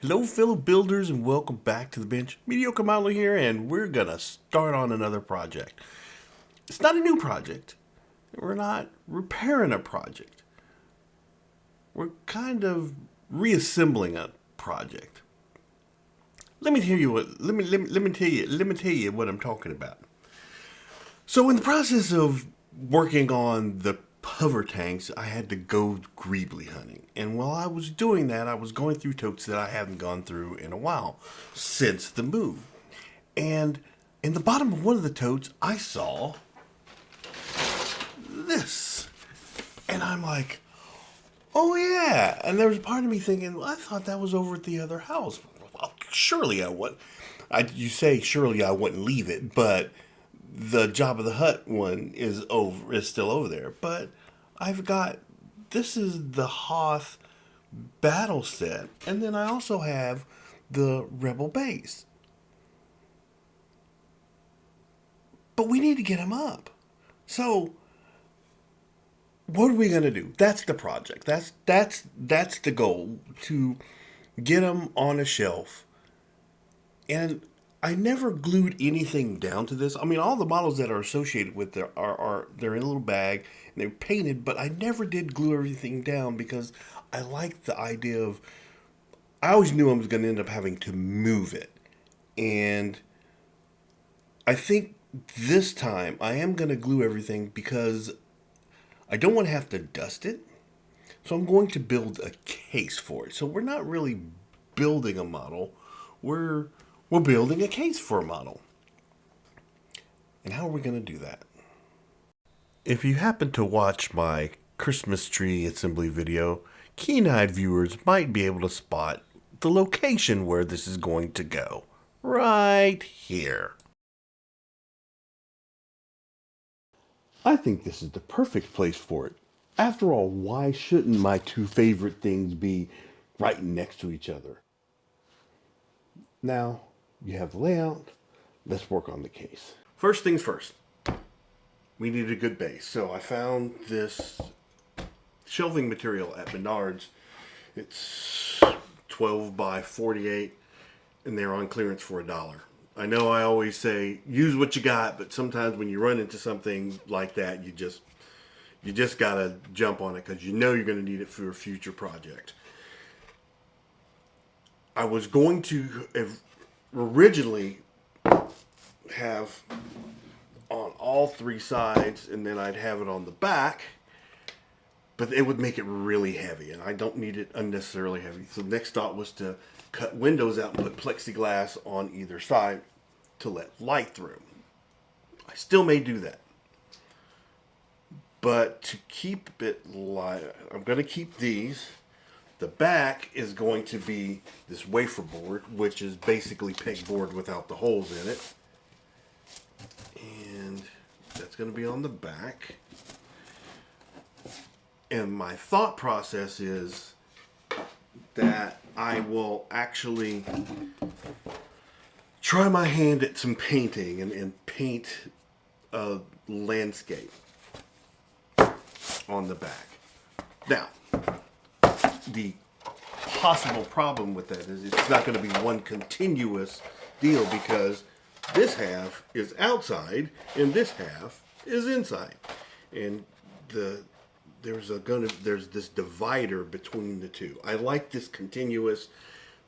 Hello fellow builders and welcome back to the bench. Mediocre Modeler here, and we're gonna start on another project. It's not a new project. We're not repairing a project. We're kind of reassembling a project. Let me tell you what I'm talking about. So in the process of working on the hover tanks, I had to go greebly hunting. And while I was doing that, I was going through totes that I haven't gone through in a while since the move. And in the bottom of one of the totes, I saw this. And I'm like, oh yeah. And there was a part of me thinking, well, I thought that was over at the other house. Well, surely I would. You say surely I wouldn't leave it, but the Job of the Hut one is still over there. But I've got this is the Hoth battle set, and then I also have the Rebel base. But we need to get them up. So what are we gonna do? That's the project. That's the goal, to get them on a shelf. And I never glued anything down to this. I mean, all the models that are associated with there are they're in a little bag and they're painted, but I never did glue everything down because I like the idea of. I always knew I was going to end up having to move it, and I think this time I am going to glue everything because I don't want to have to dust it. So I'm going to build a case for it. So we're not really building a model. We're we're building a case for a model. And how are we going to do that? If you happen to watch my Christmas tree assembly video, keen-eyed viewers might be able to spot the location where this is going to go. Right here. I think this is the perfect place for it. After all, why shouldn't my two favorite things be right next to each other? Now, you have the layout. Let's work on the case. First things first, we needed a good base. So I found this shelving material at Menards. It's 12 by 48, and they're on clearance for $1. I know I always say use what you got, but sometimes when you run into something like that, you just gotta jump on it because you know you're going to need it for a future project. I was going to originally have on all three sides, and then I'd have it on the back, but it would make it really heavy, and I don't need it unnecessarily heavy. So the next thought was to cut windows out and put plexiglass on either side to let light through. I still may do that. But to keep it light, I'm going to keep these. The back is going to be this wafer board, which is basically pegboard without the holes in it. And that's going to be on the back. And my thought process is that I will actually try my hand at some painting and paint a landscape on the back. Now, the possible problem with that is it's not going to be one continuous deal because this half is outside and this half is inside, and there's this divider between the two. I like this continuous,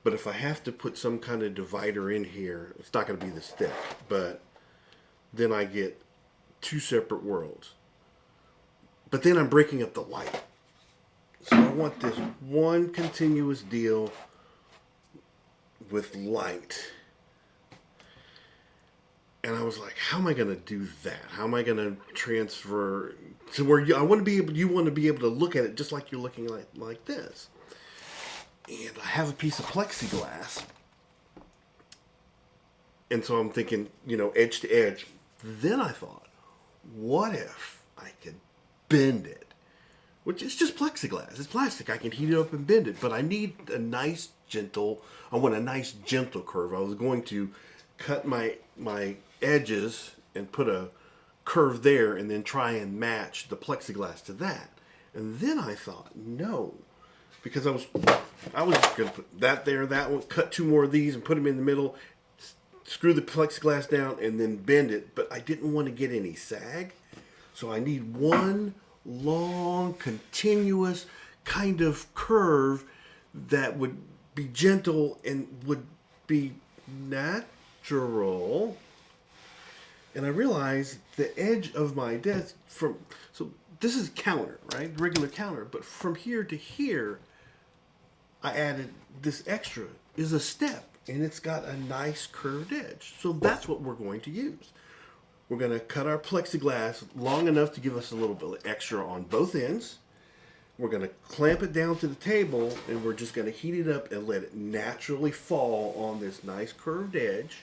but if I have to put some kind of divider in here, it's not going to be this thick, but then I get two separate worlds. But then I'm breaking up the light. So I want this one continuous deal with light. And I was like, how am I going to do that? How am I going to transfer to where you want to be able to look at it just like you're looking like this. And I have a piece of plexiglass. And so I'm thinking, edge to edge. Then I thought, what if I could bend it? Which is just plexiglass. It's plastic. I can heat it up and bend it. But I want a nice gentle curve. I was going to cut my edges and put a curve there and then try and match the plexiglass to that. And then I thought, no, because I was just gonna put that there, that one, cut two more of these and put them in the middle, screw the plexiglass down, and then bend it. But I didn't want to get any sag, so I need one long, continuous kind of curve that would be gentle and would be natural. And I realized the edge of my desk so this is counter, right? Regular counter. But from here to here, I added this extra is a step, and it's got a nice curved edge. So that's what we're going to use. We're going to cut our plexiglass long enough to give us a little bit extra on both ends. We're going to clamp it down to the table, and we're just going to heat it up and let it naturally fall on this nice curved edge.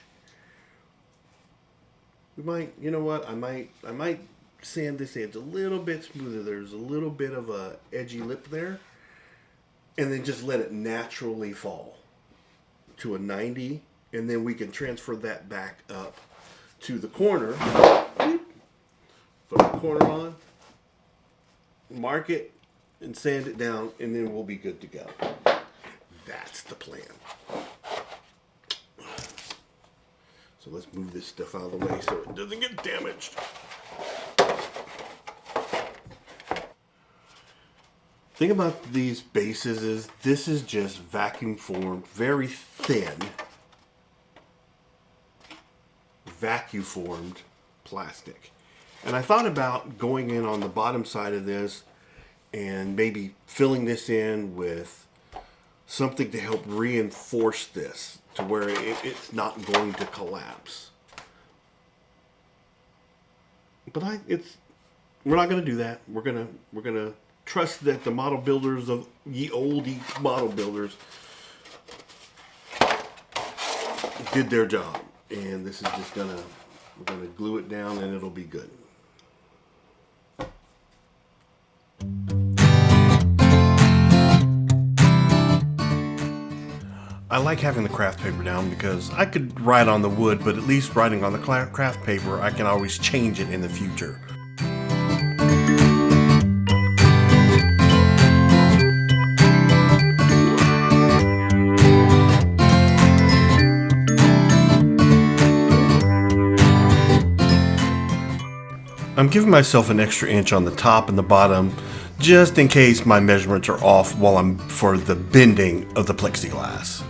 We might, you know what? I might sand this edge a little bit smoother. There's a little bit of a edgy lip there, and then just let it naturally fall to a 90, and then we can transfer that back up to the corner. Put the corner on, mark it, and sand it down, and then we'll be good to go. That's the plan. So let's move this stuff out of the way so it doesn't get damaged. Thing about these bases is this is just vacuum formed, very thin, vacuum formed plastic. And I thought about going in on the bottom side of this and maybe filling this in with something to help reinforce this to where it's not going to collapse. But we're not going to do that. We're gonna trust that the model builders of ye olde model builders did their job, and this is just we're gonna glue it down and it'll be good. I like having the craft paper down because I could write on the wood, but at least writing on the craft paper, I can always change it in the future. I'm giving myself an extra inch on the top and the bottom just in case my measurements are off while I'm for the bending of the plexiglass.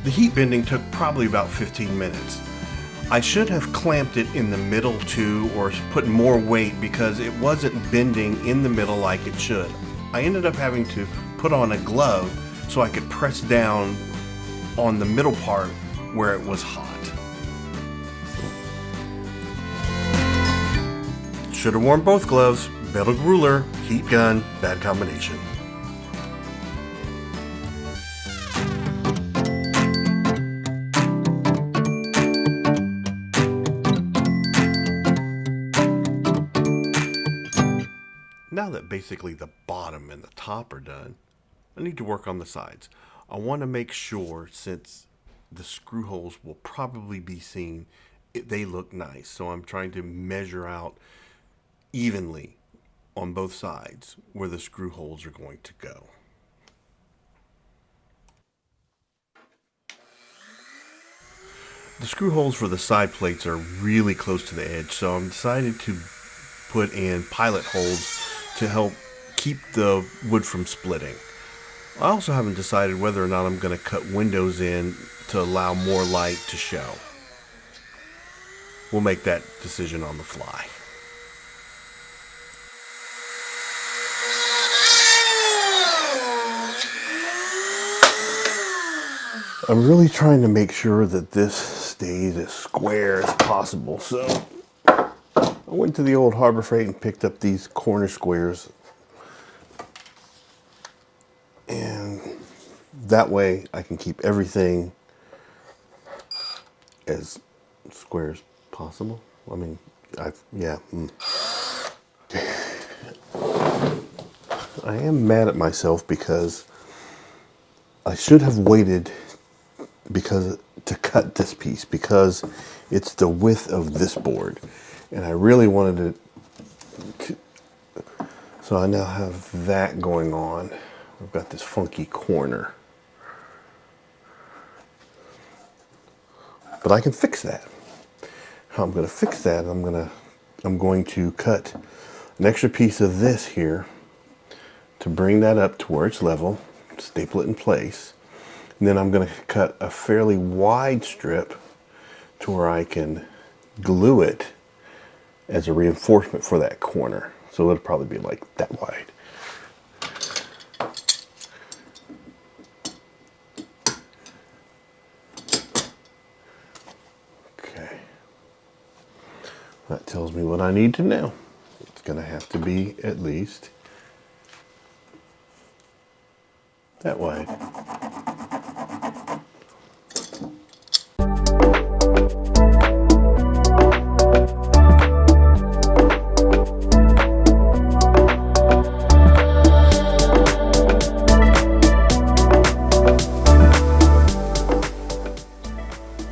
The heat bending took probably about 15 minutes. I should have clamped it in the middle too, or put more weight because it wasn't bending in the middle like it should. I ended up having to put on a glove so I could press down on the middle part where it was hot. Should have worn both gloves. Metal ruler, heat gun, bad combination. Now that basically the bottom and the top are done, I need to work on the sides. I want to make sure, since the screw holes will probably be seen, they look nice. So I'm trying to measure out evenly on both sides where the screw holes are going to go. The screw holes for the side plates are really close to the edge, so I'm decided to put in pilot holes to help keep the wood from splitting. I also haven't decided whether or not I'm going to cut windows in to allow more light to show. We'll make that decision on the fly. I'm really trying to make sure that this stays as square as possible, so I went to the old Harbor Freight and picked up these corner squares, and that way I can keep everything as square as possible. I mean, I am mad at myself because I should have waited to cut this piece because it's the width of this board, and I really wanted to. So I now have that going on. I've got this funky corner, but I can fix that. How I'm going to fix that? I'm going to cut an extra piece of this here to bring that up to where it's level, staple it in place. And then I'm going to cut a fairly wide strip to where I can glue it as a reinforcement for that corner. So it'll probably be like that wide. Okay. That tells me what I need to know. It's going to have to be at least that wide.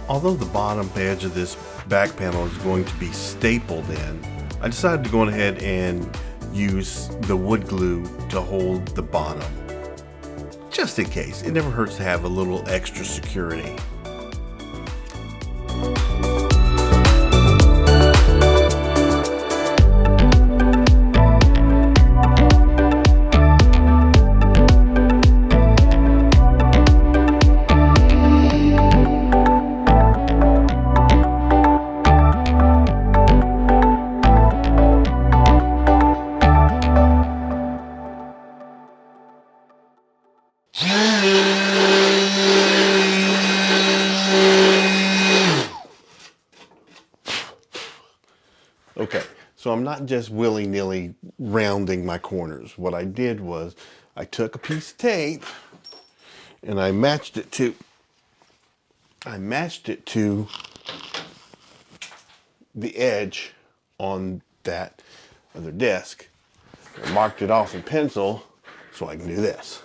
Although the bottom edge of this back panel is going to be stapled in, I decided to go ahead and use the wood glue to hold the bottom. Just in case, it never hurts to have a little extra security. Okay, so I'm not just willy-nilly rounding my corners. What I did was I took a piece of tape and I matched it to the edge on that other disc. I marked it off in pencil so I can do this.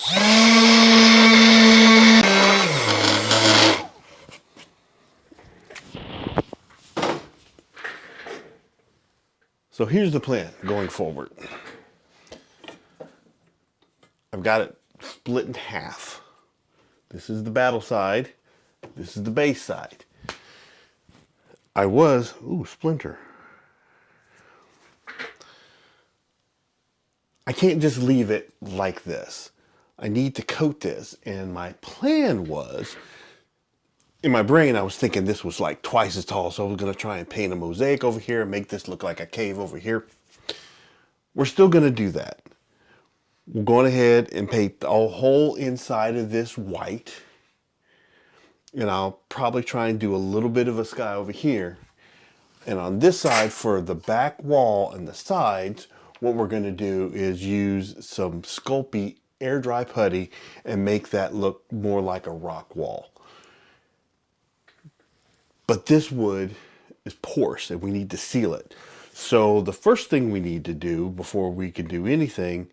So here's the plan going forward. I've got it split in half. This is the battle side. This is the base side. Splinter. I can't just leave it like this. I need to coat this. And my plan was, in my brain, I was thinking this was like twice as tall. So I was going to try and paint a mosaic over here and make this look like a cave over here. We're still going to do that. We're going ahead and paint the whole inside of this white. And I'll probably try and do a little bit of a sky over here. And on this side, for the back wall and the sides, what we're going to do is use some Sculpey air dry putty and make that look more like a rock wall. But this wood is porous and we need to seal it. So the first thing we need to do before we can do anything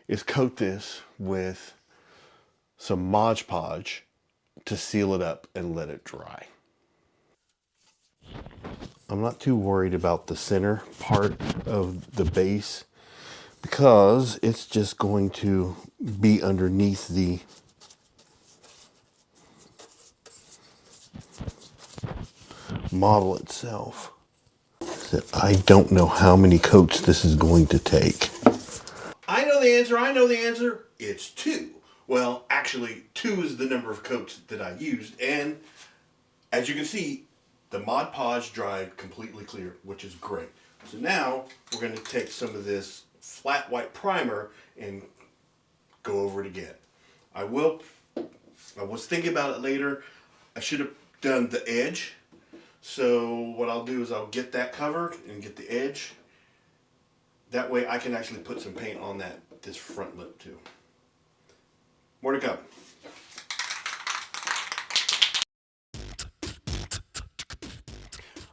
is coat this with some Mod Podge to seal it up and let it dry. I'm not too worried about the center part of the base because it's just going to be underneath the model itself. I don't know how many coats this is going to take. I know the answer. It's 2. Well, actually, 2 is the number of coats that I used, and as you can see, the Mod Podge dried completely clear, which is great. So now we're going to take some of this flat white primer and go over it again. I was thinking about it later. I should have done the edge. So what I'll do is I'll get that covered and get the edge. That way I can actually put some paint on this front lip too. More to come.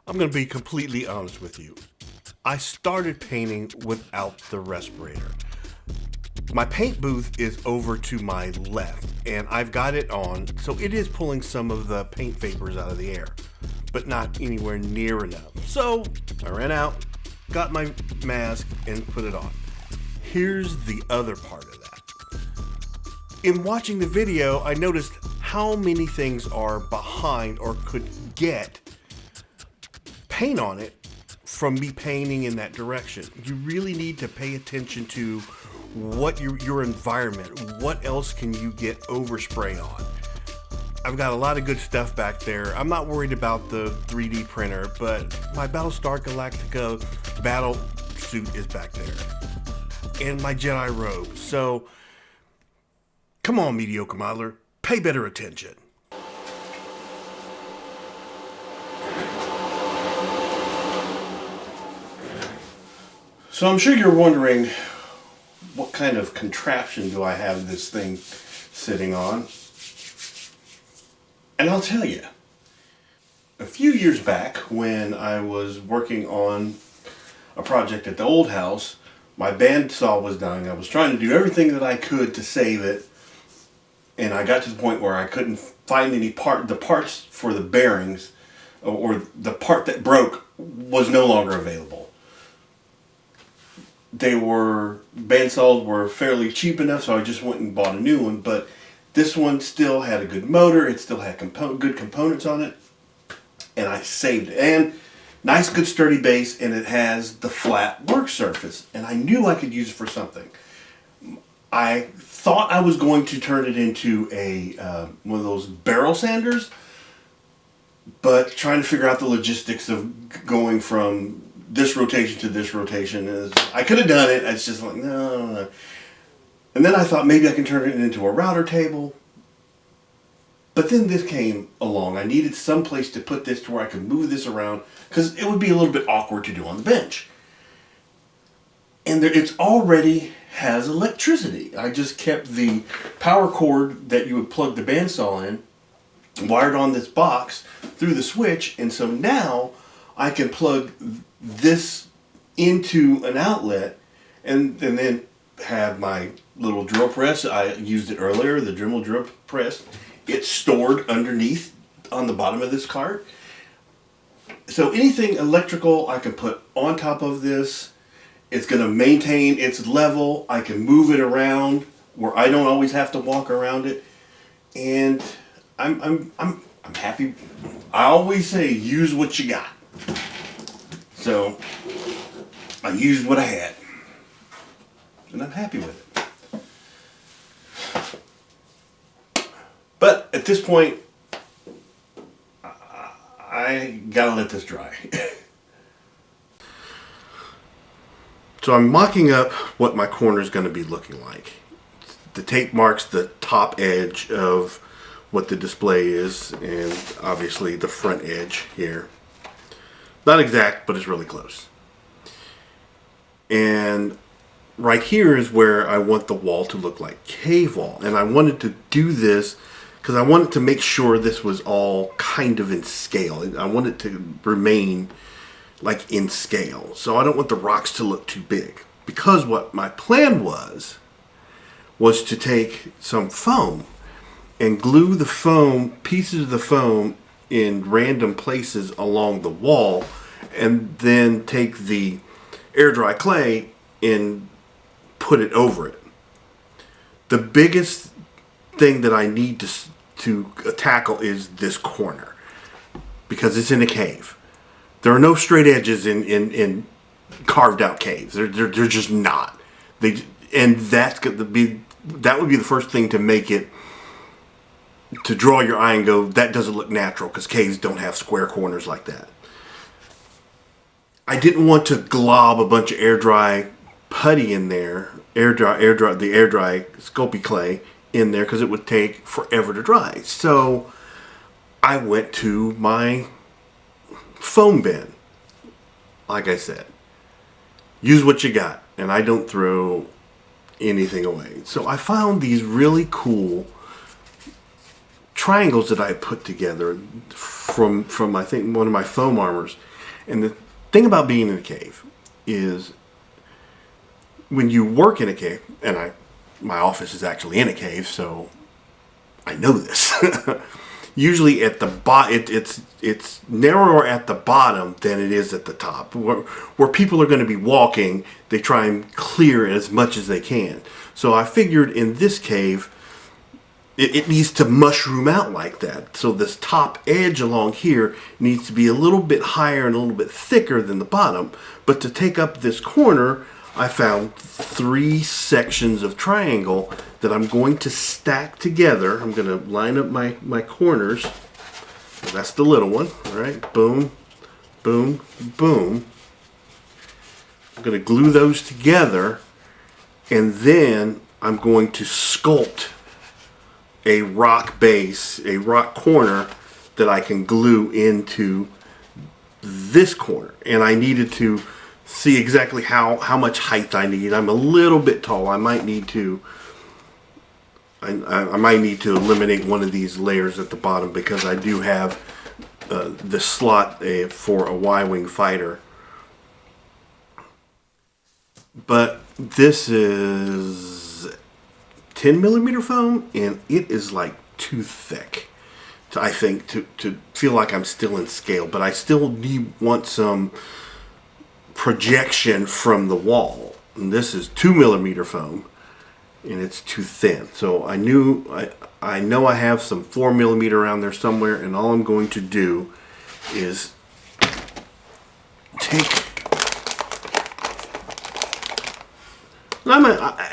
I'm going to be completely honest with you. I started painting without the respirator. My paint booth is over to my left, and I've got it on, so it is pulling some of the paint vapors out of the air, but not anywhere near enough. So I ran out, got my mask, and put it on. Here's the other part of that. In watching the video, I noticed how many things are behind or could get paint on it from me painting in that direction. You really need to pay attention to what your environment, what else can you get overspray on. I've got a lot of good stuff back there. I'm not worried about the 3D printer, but my Battlestar Galactica battle suit is back there. And my Jedi robe. So, come on, mediocre modeler, pay better attention. So I'm sure you're wondering, what kind of contraption do I have this thing sitting on? And I'll tell you. A few years back, when I was working on a project at the old house, my bandsaw was dying. I was trying to do everything that I could to save it, and I got to the point where I couldn't find the parts for the bearings, or the part that broke was no longer available. Bandsaws were fairly cheap enough, so I just went and bought a new one, but this one still had a good motor, it still had good components on it, and I saved it. And nice, good, sturdy base, and it has the flat work surface, and I knew I could use it for something. I thought I was going to turn it into one of those barrel sanders, but trying to figure out the logistics of going from this rotation to this rotation is, I could have done it. It's just like, no. And then I thought maybe I can turn it into a router table. But then this came along. I needed some place to put this to where I could move this around, because it would be a little bit awkward to do on the bench. And it's already has electricity. I just kept the power cord that you would plug the bandsaw in, wired on this box through the switch, and so now I can plug this into an outlet and then have my little drill press. I used it earlier, the Dremel drill press. It's stored underneath on the bottom of this cart. So anything electrical I can put on top of this. It's going to maintain its level. I can move it around where I don't always have to walk around it. And I'm happy. I always say use what you got. So I used what I had, and I'm happy with it. But at this point, I gotta let this dry. So I'm mocking up what my corner is going to be looking like. The tape marks the top edge of what the display is, and obviously the front edge here. Not exact, but it's really close. And right here is where I want the wall to look like cave wall. And I wanted to do this because I wanted to make sure this was all kind of in scale. I want it to remain like in scale. So I don't want the rocks to look too big. Because what my plan was to take some foam and glue the foam, pieces of the foam, in random places along the wall, and then take the air dry clay and put it over it. The biggest thing that I need to tackle is this corner, because it's in a cave. There are no straight edges in carved out caves. They're just not. That would be the first thing to make it, to draw your eye and go, that doesn't look natural, because caves don't have square corners like that. I didn't want to glob a bunch of air dry putty in there, the air dry Sculpey clay in there, because it would take forever to dry. So I went to my foam bin. Like I said, use what you got, and I don't throw anything away. So I found these really cool triangles that I put together from I think one of my foam armors. And the thing about being in a cave is when you work in a cave, and I my office is actually in a cave, so I know this. Usually at the it's narrower at the bottom than it is at the top. Where people are going to be walking, they try and clear as much as they can. So I figured in this cave, it needs to mushroom out like that. So this top edge along here needs to be a little bit higher and a little bit thicker than the bottom. But to take up this corner, I found 3 sections of triangle that I'm going to stack together. I'm going to line up my corners. So that's the little one, all right? Boom, boom, boom. I'm going to glue those together, and then I'm going to sculpt a rock base, a rock corner that I can glue into this corner. And I needed to see exactly how much height I need. I'm a little bit tall. I might need to eliminate one of these layers at the bottom because I do have the slot for a Y-wing fighter. But this is 10 millimeter foam, and it is like too thick, I think, to feel like I'm still in scale. But I still want some projection from the wall. And this is 2 millimeter foam, and it's too thin. So I know I have some 4 millimeter around there somewhere, and all I'm going to do is take.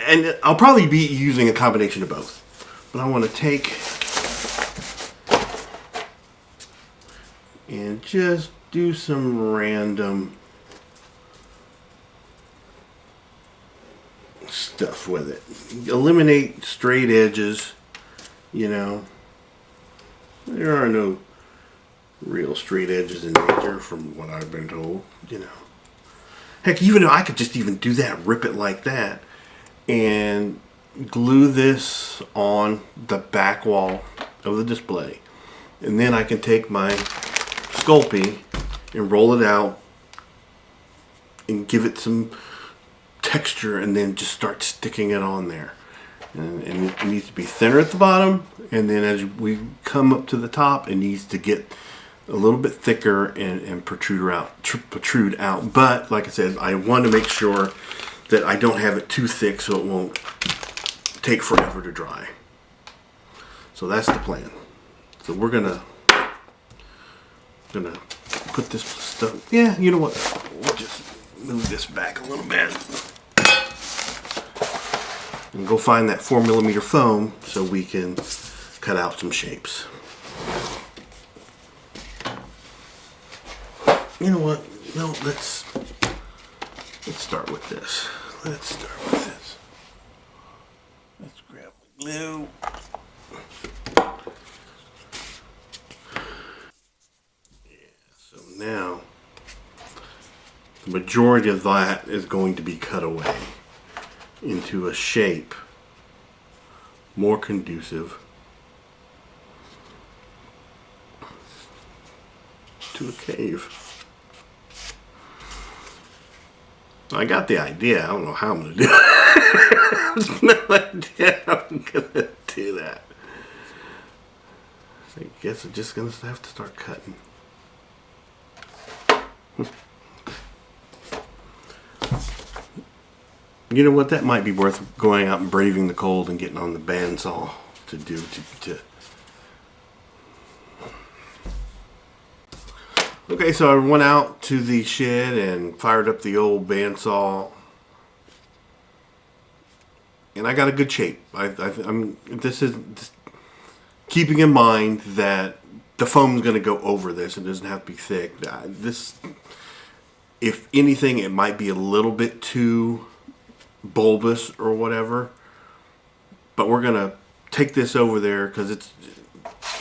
And I'll probably be using a combination of both. But I want to take and just do some random stuff with it. Eliminate straight edges, you know. There are no real straight edges in nature from what I've been told, you know. Heck, even though I could just even do that, rip it like that, and glue this on the back wall of the display. And then I can take my Sculpey and roll it out and give it some texture, and then just start sticking it on there. And it needs to be thinner at the bottom, and then as we come up to the top, it needs to get a little bit thicker and protrude out. But like I said, I want to make sure that I don't have it too thick so it won't take forever to dry. So that's the plan. So we're gonna put this stuff. Yeah, you know what? We'll just move this back a little bit and go find that 4 millimeter foam so we can cut out some shapes. You know what? No, let's start with this. Let's grab the glue. So now the majority of that is going to be cut away into a shape more conducive to a cave. I got the idea. I don't know how I'm going to do it. No idea how I'm going to do that. I guess I'm just going to have to start cutting. You know what? That might be worth going out and braving the cold and getting on the bandsaw to do. Okay, so I went out to the shed and fired up the old bandsaw, and I got a good shape. This is keeping in mind that the foam's going to go over this. It doesn't have to be thick. This, if anything, it might be a little bit too bulbous or whatever, but we're going to take this over there because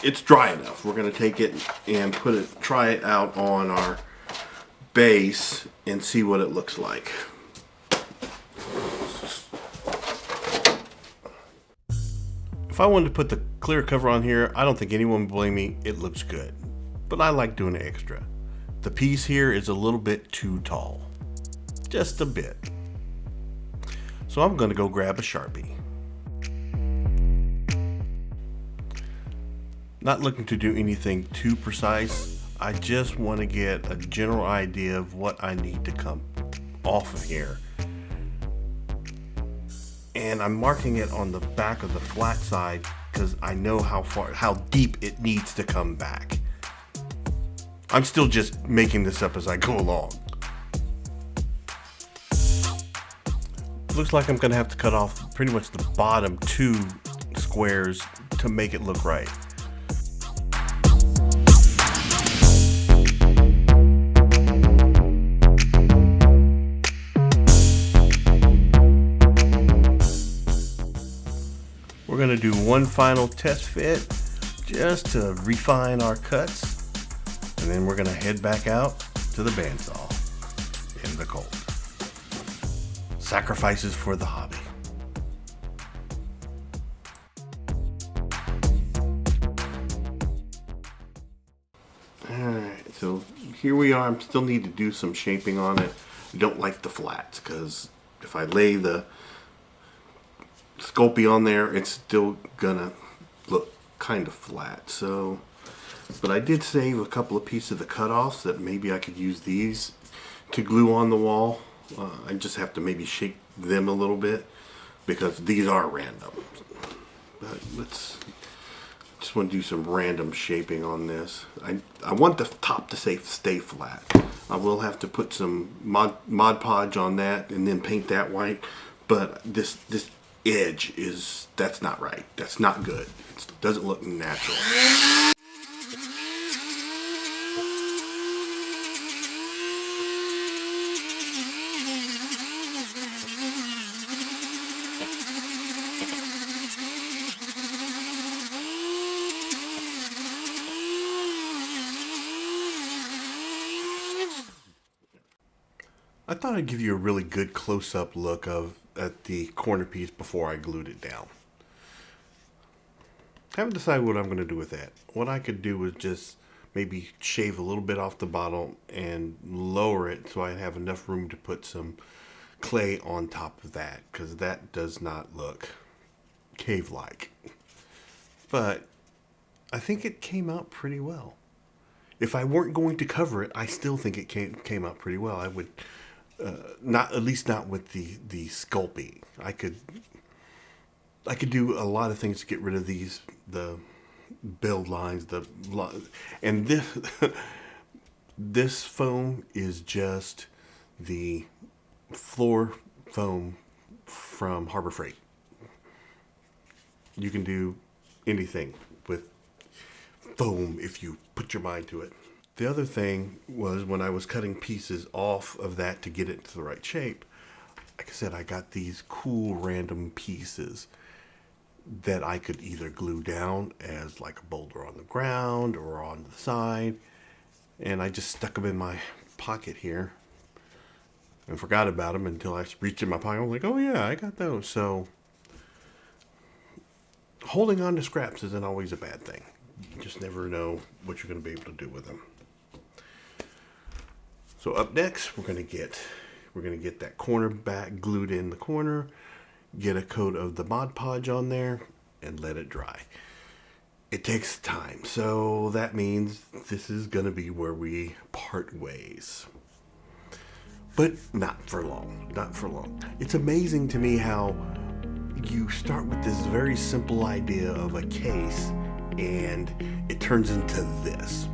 it's dry enough. We're going to take it and try it out on our base and see what it looks like. If I wanted to put the clear cover on here, I don't think anyone would blame me. It looks good, but I like doing the extra. The piece here is a little bit too tall, just a bit. So I'm going to go grab a Sharpie. Not looking to do anything too precise. I just want to get a general idea of what I need to come off of here. And I'm marking it on the back of the flat side because I know how deep it needs to come back. I'm still just making this up as I go along. Looks like I'm gonna have to cut off pretty much the bottom 2 squares to make it look right. We're gonna do one final test fit just to refine our cuts, and then we're gonna head back out to the bandsaw in the cold. Sacrifices for the hobby. Alright, so here we are. I still need to do some shaping on it. I don't like the flats because if I lay the Sculpey on there, it's still gonna look kind of flat. So, but I did save a couple of pieces of the cutoffs that maybe I could use these to glue on the wall. I just have to maybe shape them a little bit because these are random. But just want to do some random shaping on this. I want the top to stay flat. I will have to put some Mod Podge on that and then paint that white. But this edge that's not right. That's not good. It doesn't look natural. I thought I'd give you a really good close-up look at the corner piece before I glued it down. Haven't decided what I'm going to do with that. What I could do is just maybe shave a little bit off the bottom and lower it so I have enough room to put some clay on top of that, because that does not look cave-like. But I think it came out pretty well. If I weren't going to cover it, I still think it came out pretty well. I would not, at least not with the Sculpey. I could do a lot of things to get rid of the build lines, and this foam is just the floor foam from Harbor Freight. You can do anything with foam if you put your mind to it. The other thing was when I was cutting pieces off of that to get it to the right shape, like I said, I got these cool random pieces that I could either glue down as like a boulder on the ground or on the side, and I just stuck them in my pocket here and forgot about them until I reached in my pocket. I was like, oh yeah, I got those. So holding on to scraps isn't always a bad thing. You just never know what you're going to be able to do with them. So up next, we're going to get that corner back glued in the corner, get a coat of the Mod Podge on there, and let it dry. It takes time, so that means this is going to be where we part ways. But not for long, not for long. It's amazing to me how you start with this very simple idea of a case and it turns into this.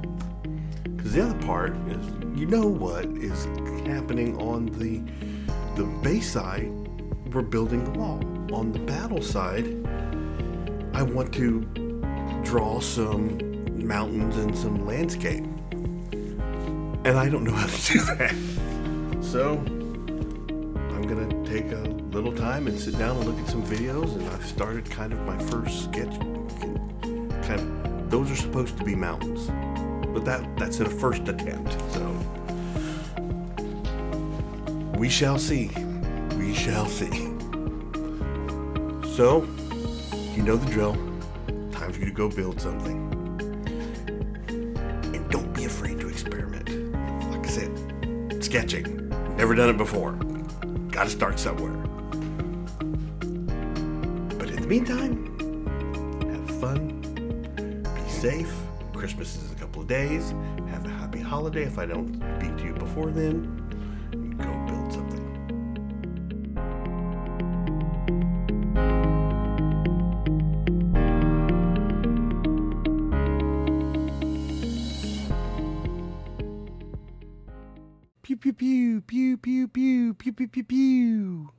Because the other part is, you know what is happening on the base side, we're building the wall. On the battle side, I want to draw some mountains and some landscape. And I don't know how to do that. So I'm going to take a little time and sit down and look at some videos, and I've started kind of my first sketch. Those are supposed to be mountains. But that's a first attempt, so we shall see. We shall see. So, you know the drill. Time for you to go build something. And don't be afraid to experiment. Like I said, sketching. Never done it before. Gotta start somewhere. But in the meantime, have fun. Be safe. Christmas is a couple of days. Have a happy holiday. If I don't speak to you before then, go build something. Pew pew pew pew pew pew pew pew pew pew.